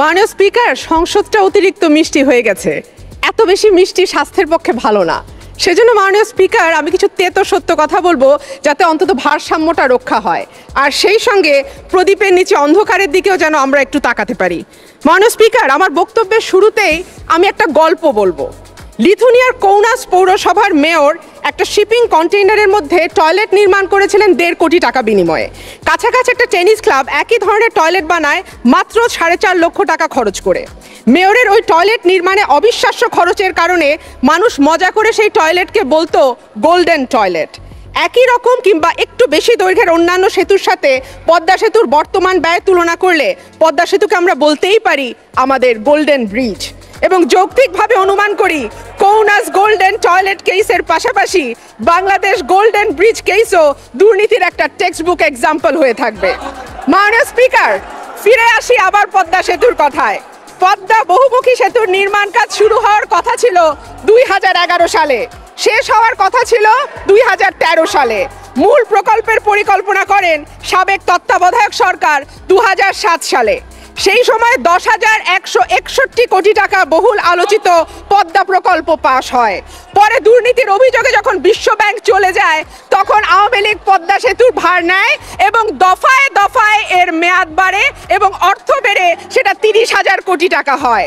মাননীয় স্পিকার, সংসদটা অতিরিক্ত মিষ্টি হয়ে গেছে। এত বেশি মিষ্টি স্বাস্থ্যের পক্ষে ভালো না। সেজন্য মাননীয় স্পিকার, আমি কিছু তেতো সত্য কথা বলবো যাতে অন্তত ভারসাম্যটা রক্ষা হয়, আর সেই সঙ্গে প্রদীপের নিচে অন্ধকারের দিকেও যেন আমরা একটু তাকাতে পারি। মাননীয় স্পিকার, আমার বক্তব্যের শুরুতেই আমি একটা গল্প বলবো। লিথুনিয়ার কৌনাস পৌরসভার মেয়র একটা শিপিং কন্টেইনারের মধ্যে টয়লেট নির্মাণ করেছিলেন 1.5 কোটি টাকা বিনিময়ে। কাছাকাছি একটা টেনিস ক্লাব একই ধরনের টয়লেট বানায় মাত্র 4.5 লক্ষ টাকা খরচ করে। মেয়রের ওই টয়লেট নির্মাণে অবিশ্বাস্য খরচের কারণে মানুষ মজা করে সেই টয়লেটকে বলতো গোল্ডেন টয়লেট। একই রকম কিংবা একটু বেশি দৈর্ঘ্যের অন্যান্য সেতুর সাথে পদ্মা সেতুর বর্তমান ব্যয় তুলনা করলে পদ্মা সেতুকে আমরা বলতেই পারি আমাদের গোল্ডেন ব্রিজ। এবং যৌক্তিকভাবে অনুমান করি কৌনাস গোল্ডেন টয়লেট কেসের পাশাপাশি বাংলাদেশ গোল্ডেন ব্রিজ কেসও দুর্নীতির একটা টেক্সট বুক এক্সাম্পল হয়ে থাকবে। মাননীয় স্পিকার, ফিরে আসি আবার পদ্মা সেতুর কথায়। পদ্মা বহুমুখী সেতুর নির্মাণ কাজ শুরু হওয়ার কথা ছিল 2011 সালে, শেষ হওয়ার কথা ছিল 2013 সালে। মূল প্রকল্পের পরিকল্পনা করেন সাবেক তত্ত্বাবধায়ক সরকার 2007 সালে। সেই সময় 10,161 কোটি টাকা বহুল আলোচিত পদ্মা প্রকল্প পাশ হয়। পরে দুর্নীতির অভিযোগে যখন বিশ্ব ব্যাংক চলে যায় তখন আওয়ামী লীগ পদ্মা সেতুর ভার নেয় এবং দফায় দফায় এর মেয়াদ বাড়ে এবং অর্থ বেড়ে সেটা 30,000 কোটি টাকা হয়।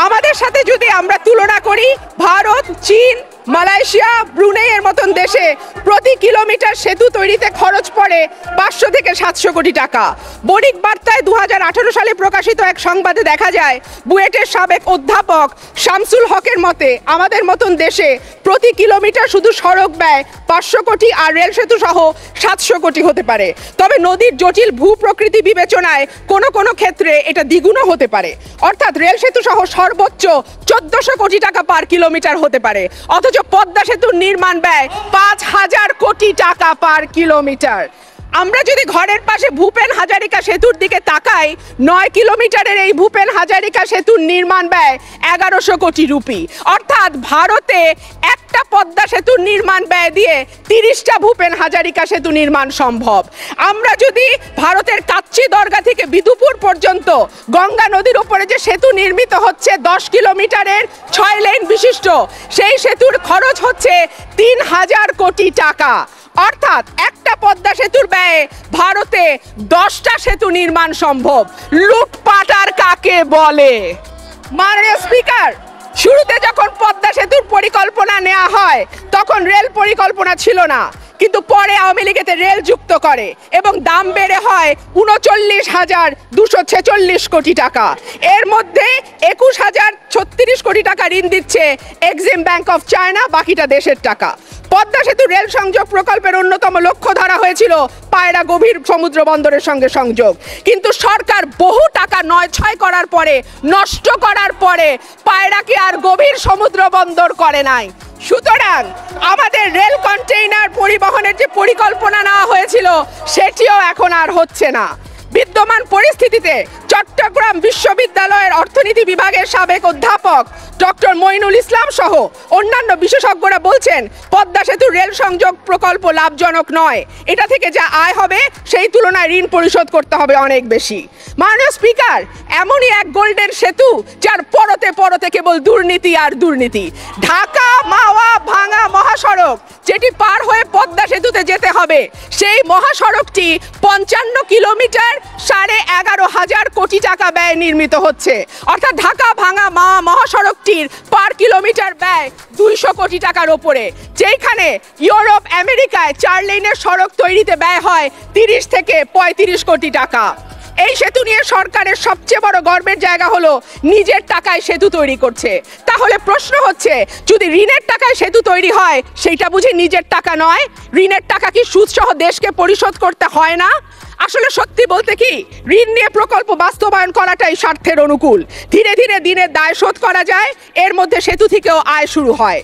আমাদের সাথে যদি আমরা তুলনা করি, ভারত, চীন, মালয়েশিয়া, ব্রুনেইয়ের মতন দেশে প্রতি কিলোমিটার সেতু তৈরিতে খরচ পড়ে 500 থেকে 700 কোটি টাকা। বণিক বার্তায় 2018 সালে প্রকাশিত এক সংবাদে দেখা যায় বুয়েটের সাবেক অধ্যাপক শামসুল হকের মতে আমাদের মতন দেশে প্রতি কিলোমিটার শুধু সড়ক ব্যয় 500 কোটি আর রেল সেতু সহ 700 কোটি হতে পারে। তবে নদীর জটিল ভূ প্রকৃতি বিবেচনায় কোনো কোনো ক্ষেত্রে এটা দ্বিগুণও হতে পারে। অর্থাৎ রেল সেতু সহ সর্বোচ্চ 1400 কোটি টাকা পার কিলোমিটার হতে পারে, অথচ পদ্মা সেতুর নির্মাণ ব্যয় 5,000 কোটি টাকা পার কিলোমিটার। আমরা যদি ঘরের পাশে ভূপেন হাজারিকা সেতুর দিকে তাকাই, 9 কিলোমিটারের এই ভূপেন হাজারিকা সেতুর নির্মাণ ব্যয় 1100 কোটি রুপি। অর্থাৎ ভারতে একটা পদ্মা সেতুর নির্মাণ ব্যয় দিয়ে 30টা ভূপেন হাজারিকা সেতু নির্মাণ সম্ভব। আমরা যদি ভারতের কাচ্চি দরগা থেকে বিদুপুর পর্যন্ত গঙ্গা নদীর উপরে যে সেতু নির্মিত হচ্ছে 10 কিলোমিটারের 6 লেন বিশিষ্ট, সেই সেতুর খরচ হচ্ছে 3,000 কোটি টাকা। অর্থাৎ একটা পদ্মা সেতুর ব্যয়ে ভারতে 10টা সেতু নির্মাণ সম্ভব। লুটপাট আর কাকে বলে? মাননীয় স্পিকার, শুরুতে যখন পদ্মা সেতুর পরিকল্পনা নেওয়া হয় তখন রেল পরিকল্পনা ছিল না, কিন্তু পরে আওয়ামী লীগ এতে রেল যুক্ত করে এবং দাম বেড়ে হয় 39,246 কোটি টাকা। এর মধ্যে 21,036 কোটি টাকা ঋণ দিচ্ছে এক্সিম ব্যাংক অফ চায়না, বাকিটা দেশের টাকা। পদ্মা সেতু রেল সংযোগ প্রকল্পের অন্যতম লক্ষ্য ধরা হয়েছিল পায়রা গভীর সমুদ্র বন্দরের সঙ্গে সংযোগ, কিন্তু সরকার বহু টাকা নয়-ছয় করার পরে, নষ্ট করার পরে পায়রাকে আর গভীর সমুদ্র বন্দর করে নাই। সুতরাং আমাদের রেল কন্টেইনার পরিবহনের যে পরিকল্পনা নেওয়া হয়েছিল সেটিও এখন আর হচ্ছে না। বিদ্যমান পরিস্থিতিতে চট্টগ্রাম বিশ্ববিদ্যালয়ের অর্থনীতি বিভাগের সাবেক অধ্যাপক ডক্টর মইনুল ইসলাম সহ অন্যান্য বিশেষজ্ঞরা বলছেন পদ্মা সেতু রেল সংযোগ প্রকল্প লাভজনক নয়। এটা থেকে যা আয় হবে সেই তুলনায় ঋণ পরিশোধ করতে হবে অনেক বেশি। মাননীয় স্পিকার, এমনই এক গোল্ডেন সেতু যার পরতে পরতে কেবল দুর্নীতি আর দুর্নীতি। ঢাকা মাওয়া ভাঙা মহাসড়ক যেটি পার হয়ে পদ্মা সেতুতে যেতে হবে, সেই মহাসড়কটি 55 কিলোমিটার 11,500 কোটি টাকা ব্যয় নির্মিত হচ্ছে। অর্থাৎ ঢাকা ভাঙা মাওয়া মহাসড়কটির পার কিলোমিটার ব্যয় 200 কোটি টাকার ওপরে, যেখানে ইউরোপ আমেরিকায় 4 লেনের সড়ক তৈরিতে ব্যয় হয় 30 থেকে 35 কোটি টাকা। এই সেতু নিয়ে সরকারের সবচেয়ে বড় গর্বের জায়গা হলো নিজের টাকায় সেতু তৈরি করছে। তাহলে প্রশ্ন হচ্ছে, যদি ঋণের টাকায় সেতু তৈরি হয় সেইটা বুঝি নিজের টাকা নয়? ঋণের টাকা কি সুদসহ দেশকে পরিশোধ করতে হয় না? আসলে সত্যি বলতে কি, ঋণ নিয়ে প্রকল্প বাস্তবায়ন করাটাই স্বার্থের অনুকূল। ধীরে ধীরে দিনের দায় শোধ করা যায়, এর মধ্যে সেতু থেকেও আয় শুরু হয়।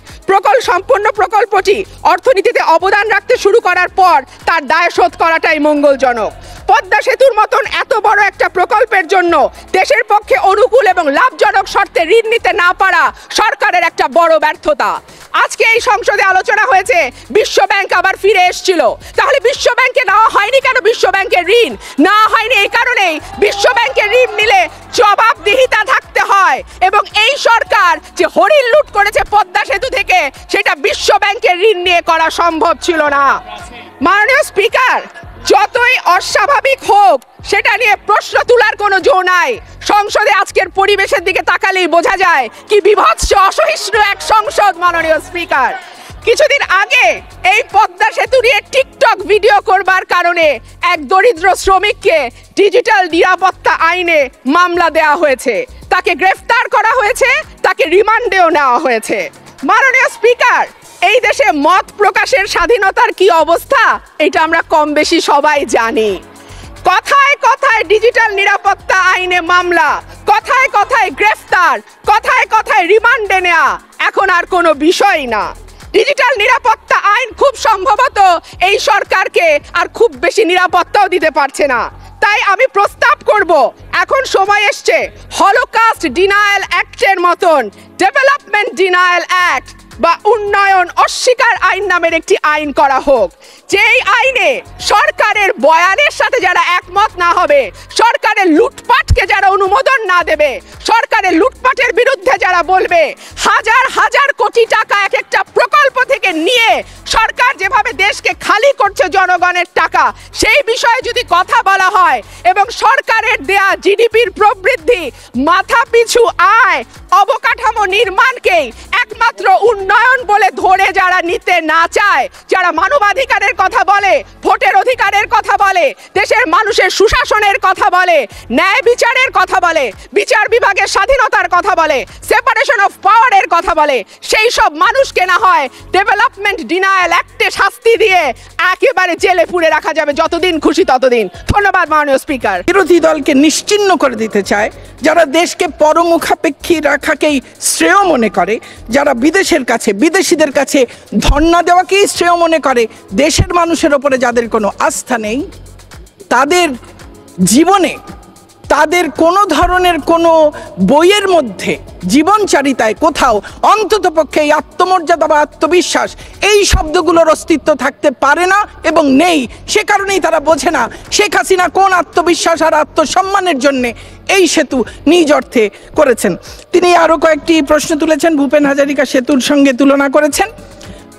সম্পূর্ণ প্রকল্পটি অর্থনীতিতে অবদান রাখতে শুরু করার পর তার দায় শোধ করাটাই মঙ্গলজনক। পদ্মা সেতুর মতন এত বড় একটা প্রকল্পের জন্য দেশের পক্ষে অনুকূল এবং লাভজনক শর্তে ঋণ নিতে না পারা সরকারের একটা বড় ব্যর্থতা। আজকে এই সংসদে আলোচনা হয়েছে বিশ্ব ব্যাংক আবার ফিরে এসেছিল, তাহলে বিশ্ব ব্যাংকে নেওয়া হয়নি কেন? বিশ্ব ব্যাংকের ঋণ নেওয়া হয়নি এই কারণেই বিশ্ব ব্যাংকের ঋণ নিলে জবাবদিহিতা হয় এবং এই সরকার যে হরিণ লুট করেছে পদ্মা সেতু থেকে সেটা বিশ্ব ব্যাংকের ঋণ নিয়ে করা সম্ভব ছিল না। মাননীয় স্পিকার, যতই অস্বাভাবিক হোক সেটা নিয়ে প্রশ্ন তোলার কোনো জো নাই। সংসদে আজকের পরিবেশের দিকে তাকালেই বোঝা যায় কি বিভৎস অসহিষ্ণু এক সংসদ। মাননীয় স্পিকার, কিছুদিন আগে এই পদ্মা সেতু নিয়ে টিকটক ভিডিও করবার কারণে এক দরিদ্র শ্রমিককে ডিজিটাল নিরাপত্তা আইনে মামলা দেওয়া হয়েছে, তাকে গ্রেফতার করা হয়েছে, তাকে রিমান্ডেও নেওয়া হয়েছে। মাননীয় স্পিকার, এই দেশে মত প্রকাশের স্বাধীনতার কি অবস্থা এটা আমরা কম বেশি সবাই জানি। কথায় কথায় ডিজিটাল নিরাপত্তা আইনে মামলা, কথায় কথায় গ্রেফতার, কথায় কথায় রিমান্ডে নেওয়া এখন আর কোনো বিষয় না। ডিজিটাল নিরাপত্তা আইন খুব সম্ভবত এই সরকারকে আর খুব বেশি নিরাপত্তাও দিতে পারছে না। তাই আমি প্রস্তাব করব, এখন সময় এসছে হলোকাস্ট ডিনায়াল অ্যাক্টের মতন ডেভেলপমেন্ট ডিনায়াল অ্যাক্ট বা উন্নয়ন অস্বীকার আইন নামের একটি আইন করা হোক, যেই আইনে সরকারের বয়ানের সাথে যারা একমত না হবে, সরকারের লুটপাটকে যারা অনুমোদন না দেবে, সরকারের লুটপাটের বিরুদ্ধে যারা বলবে, হাজার হাজার কোটি টাকা এক একটা প্রকল্প থেকে নিয়ে সরকার যেভাবে দেশকে খালি করছে জনগণের টাকা, সেই বিষয়ে যদি কথা বলা হয় এবং সরকারের দেয়া জিডিপির প্রবৃদ্ধি, মাথাপিছু আয়, অবকাঠামো নির্মাণকেই একমাত্র উন্নয়ন বলে ধরে যারা নিতে না চায়, যারা মানবাধিকারের কথা বলে, ভোটের অধিকারের কথা বলে, দেশের মানুষের সুশাসনের কথা বলে, ন্যায় বিচারের কথা বলে, বিচার বিভাগের স্বাধীনতার কথা বলে, সেপারেশন অফ পাওয়ারের কথা বলে, সেই সব মানুষকে না হয় ডেভেলপমেন্ট ডিনায়াল অ্যাক্টে শাস্তি দিয়ে একেবারে জেলে পুরে রাখা যাবে যতদিন খুশি ততদিন। ধন্যবাদ মাননীয় স্পিকার। বিরোধী দলকে নিশ্চিহ্ন করে দিতে চায়, যারা দেশকে পরমুখাপেক্ষী রাখাকেই শ্রেয় মনে করে, যারা বিদেশের কাছে, বিদেশিদের কাছে ধর্ণা দেওয়াকেই শ্রেয় মনে করে, দেশের মানুষের ওপরে যাদের কোনো আস্থা নেই, তাদের জীবনে, তাদের কোনো ধরনের কোনো বইয়ের মধ্যে, জীবনচারিতায় কোথাও অন্ততপক্ষে এই আত্মমর্যাদা বা আত্মবিশ্বাস, এই শব্দগুলোর অস্তিত্ব থাকতে পারে না এবং নেই। সে কারণেই তারা বোঝে না শেখ হাসিনা কোন আত্মবিশ্বাস আর আত্মসম্মানের জন্যে এই সেতু নিজ অর্থে করেছেন। তিনি আরও কয়েকটি প্রশ্ন তুলেছেন, ভূপেন হাজারিকা সেতুর সঙ্গে তুলনা করেছেন।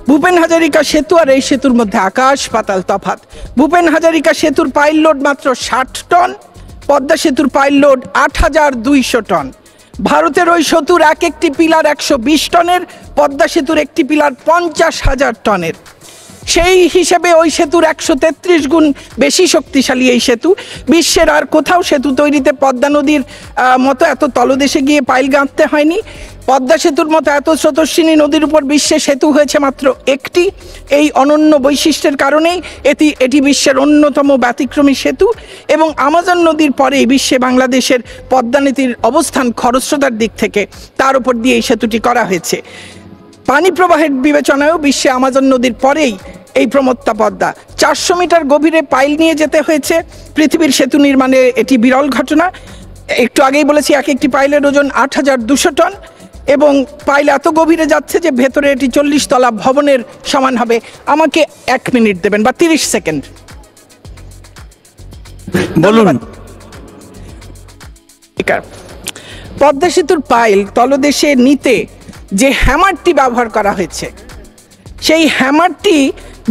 ভূপেন হাজারিকা সেতু আর এই সেতুর মধ্যে আকাশ পাতাল তফাৎ। ভূপেন হাজারিকা সেতুর পাইল লোড মাত্র 60 টন, পদ্মা সেতুর পাইল লোড 8200 টন। ভারতের ওই সেতুর এক একটি পিলার 120 টনের, পদ্মা সেতুর একটি পিলার 50,000 টনের। সেই হিসেবে ওই সেতুর 133 গুণ বেশি শক্তিশালী এই সেতু। বিশ্বের আর কোথাও সেতু তৈরিতে পদ্মা নদীর মতো এত তলদেশে গিয়ে পাইল গাঁথতে হয়নি। পদ্মা সেতুর মতো এত স্রোতস্বিনী নদীর উপর বিশ্বে সেতু হয়েছে মাত্র একটি। এই অনন্য বৈশিষ্ট্যের কারণেই এটি বিশ্বের অন্যতম ব্যতিক্রমী সেতু এবং আমাজন নদীর পরেই বিশ্বে বাংলাদেশের পদ্মা নদীর অবস্থান খরস্রোতার দিক থেকে, তার উপর দিয়ে এই সেতুটি করা হয়েছে। পানি প্রবাহের বিবেচনায়ও বিশ্বে আমাজন নদীর পরেই এই প্রমত্তা পদ্মা। 400 মিটার গভীরে পাইল নিয়ে যেতে হয়েছে। পৃথিবীর সেতু নির্মাণে এটি বিরল ঘটনা। একটু আগেই বলেছি এক একটি পাইলের ওজন 8200 টন এবং পাইল এত গভীরে যাচ্ছে যে ভেতরে এটি 40 তলা ভবনের সমান হবে। আমাকে 1 মিনিট দেবেন বা 30 সেকেন্ড বলুন। পদ্মা সেতুর পাইল তলদেশে নিতে যে হ্যামারটি ব্যবহার করা হয়েছে, সেই হ্যামারটি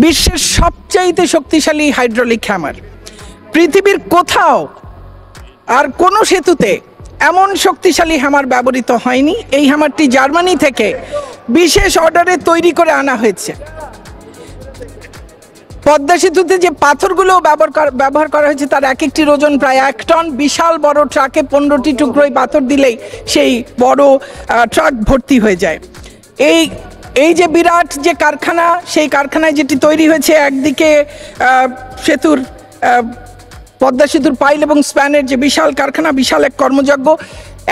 বিশ্বের সবচাইতে শক্তিশালী হাইড্রোলিক হ্যামার। পৃথিবীর কোথাও আর কোনো সেতুতে এমন শক্তিশালী হ্যামার ব্যবহৃত হয়নি। এই হ্যামারটি জার্মানি থেকে বিশেষ অর্ডারে তৈরি করে আনা হয়েছে। পদ্মা সেতুতে যে পাথরগুলো ব্যবহার করা হয়েছে তার এক একটির ওজন প্রায় 1 টন। বিশাল বড় ট্রাকে 15টি টুকরোই পাথর দিলেই সেই বড় ট্রাক ভর্তি হয়ে যায়। এই যে বিরাট যে কারখানা, সেই কারখানায় যেটি তৈরি হয়েছে, একদিকে সেতুর পদ্মা সেতুর পাইল এবং স্প্যানের যে বিশাল কারখানা, বিশাল এক কর্মযজ্ঞ।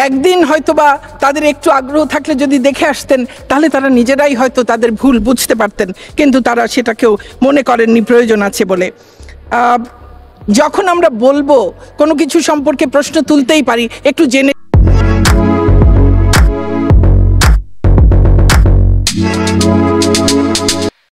একদিন হয়তোবা তাদের একটু আগ্রহ থাকলে যদি দেখে আসতেন তাহলে তারা নিজেরাই হয়তো তাদের ভুল বুঝতে পারতেন, কিন্তু তারা সেটাকেও মনে করেননি প্রয়োজন আছে বলে। যখন আমরা বলবো কোনো কিছু সম্পর্কে প্রশ্ন তুলতেই পারি, একটু জেনে